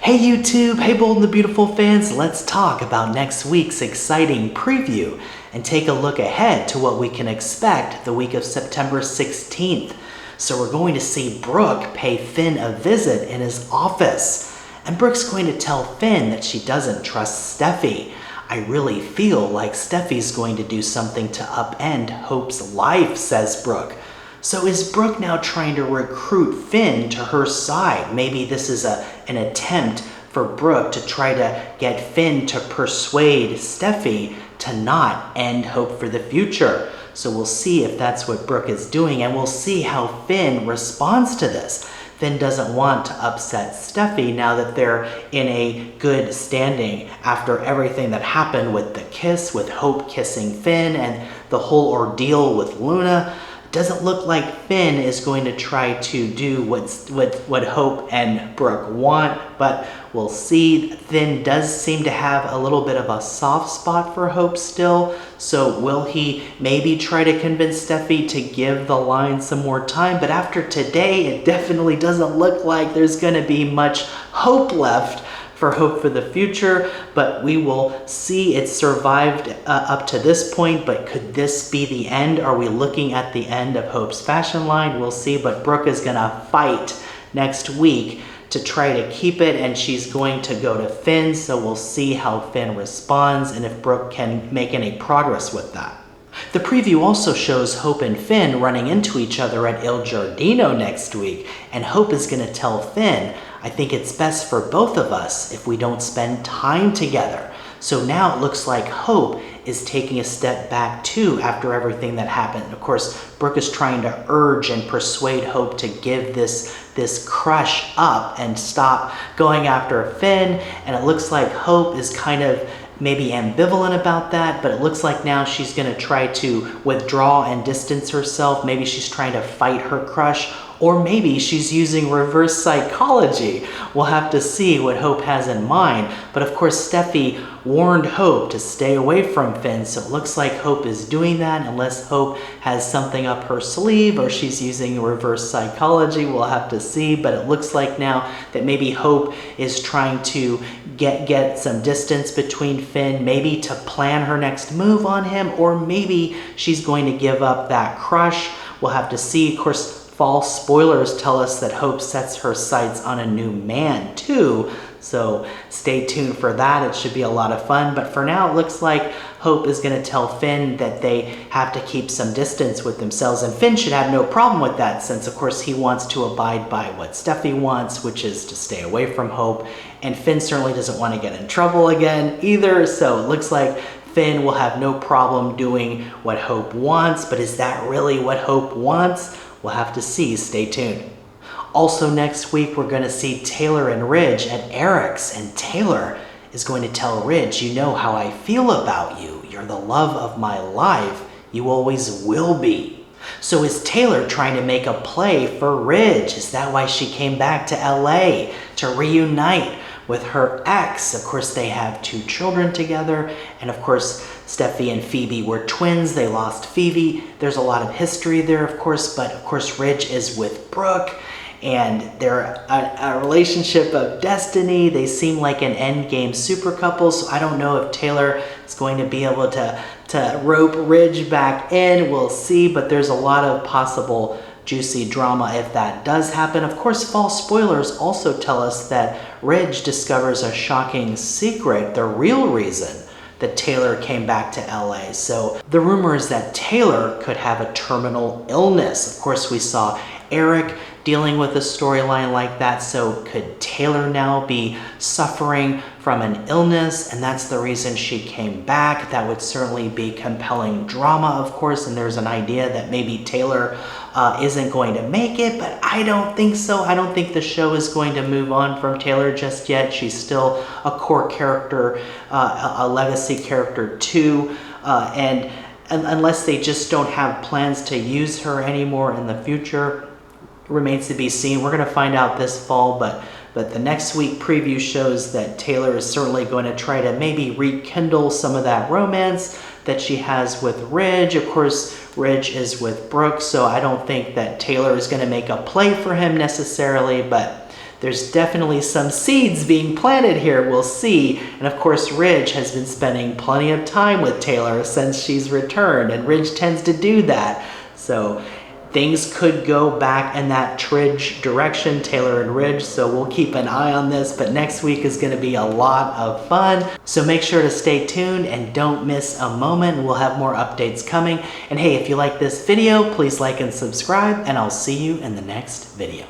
Hey YouTube, hey Bold and the Beautiful fans, let's talk about next week's exciting preview and take a look ahead to what we can expect the week of September 16th. So we're going to see Brooke pay Finn a visit in his office. And Brooke's going to tell Finn that she doesn't trust Steffi. I really feel like Steffi's going to do something to upend Hope's life, says Brooke. So is Brooke now trying to recruit Finn to her side? Maybe this is an attempt for Brooke to try to get Finn to persuade Steffi to not end Hope for the future. So we'll see if that's what Brooke is doing, and we'll see how Finn responds to this. Finn doesn't want to upset Steffi now that they're in a good standing after everything that happened with the kiss, with Hope kissing Finn, and the whole ordeal with Luna. Doesn't look like Finn is going to try to do what Hope and Brooke want, but we'll see. Finn does seem to have a little bit of a soft spot for Hope still, so will he maybe try to convince Steffi to give the line some more time? But after today, it definitely doesn't look like there's going to be much hope left for Hope for the future, but we will see. It survived up to this point, but could this be the end? Are we looking at the end of Hope's fashion line? We'll see, but Brooke is gonna fight next week to try to keep it, and she's going to go to Finn, so we'll see how Finn responds and if Brooke can make any progress with that. The preview also shows Hope and Finn running into each other at Il Giardino next week, and Hope is going to tell Finn, I think it's best for both of us if we don't spend time together. So now it looks like Hope is taking a step back too after everything that happened. Of course, Brooke is trying to urge and persuade Hope to give this crush up and stop going after Finn, and it looks like Hope is kind of maybe ambivalent about that, but it looks like now she's going to try to withdraw and distance herself. Maybe she's trying to fight her crush, or maybe she's using reverse psychology. We'll have to see what Hope has in mind. But of course, Steffi warned Hope to stay away from Finn, so it looks like Hope is doing that unless Hope has something up her sleeve or she's using reverse psychology. We'll have to see, but it looks like now that maybe Hope is trying to get some distance between Finn, maybe to plan her next move on him, or maybe she's going to give up that crush. We'll have to see. Of course, false spoilers tell us that Hope sets her sights on a new man too, so stay tuned for that. It should be a lot of fun, but for now it looks like Hope is going to tell Finn that they have to keep some distance with themselves, and Finn should have no problem with that since of course he wants to abide by what Steffi wants, which is to stay away from Hope, and Finn certainly doesn't want to get in trouble again either, so it looks like Finn will have no problem doing what Hope wants, but is that really what Hope wants? We'll have to see. Stay tuned. Also next week, we're going to see Taylor and Ridge at Eric's, and Taylor is going to tell Ridge, you know how I feel about you. You're the love of my life. You always will be. So is Taylor trying to make a play for Ridge? Is that why she came back to LA to reunite with her ex? Of course, they have 2 children together, and of course, Steffi and Phoebe were twins. They lost Phoebe. There's a lot of history there, of course, but of course, Ridge is with Brooke, and they're a relationship of destiny. They seem like an endgame super couple, so I don't know if Taylor is going to be able to rope Ridge back in. We'll see, but there's a lot of possible juicy drama if that does happen. Of course, false spoilers also tell us that Ridge discovers a shocking secret, the real reason that Taylor came back to LA. So the rumor is that Taylor could have a terminal illness. Of course, we saw Eric dealing with a storyline like that, so could Taylor now be suffering from an illness, and that's the reason she came back? That would certainly be compelling drama, of course, and there's an idea that maybe Taylor isn't going to make it, but I don't think so. I don't think the show is going to move on from Taylor just yet. She's still a core character, a legacy character too, and unless they just don't have plans to use her anymore in the future, remains to be seen. We're going to find out this fall, but the next week preview shows that Taylor is certainly going to try to maybe rekindle some of that romance that she has with Ridge. Of course, Ridge is with Brooke, so I don't think that Taylor is going to make a play for him necessarily, but there's definitely some seeds being planted here, we'll see. And of course, Ridge has been spending plenty of time with Taylor since she's returned, and Ridge tends to do that. So things could go back in that Tridge direction, Taylor and Ridge, so we'll keep an eye on this, but next week is gonna be a lot of fun. So make sure to stay tuned and don't miss a moment. We'll have more updates coming. And hey, if you like this video, please like and subscribe, and I'll see you in the next video.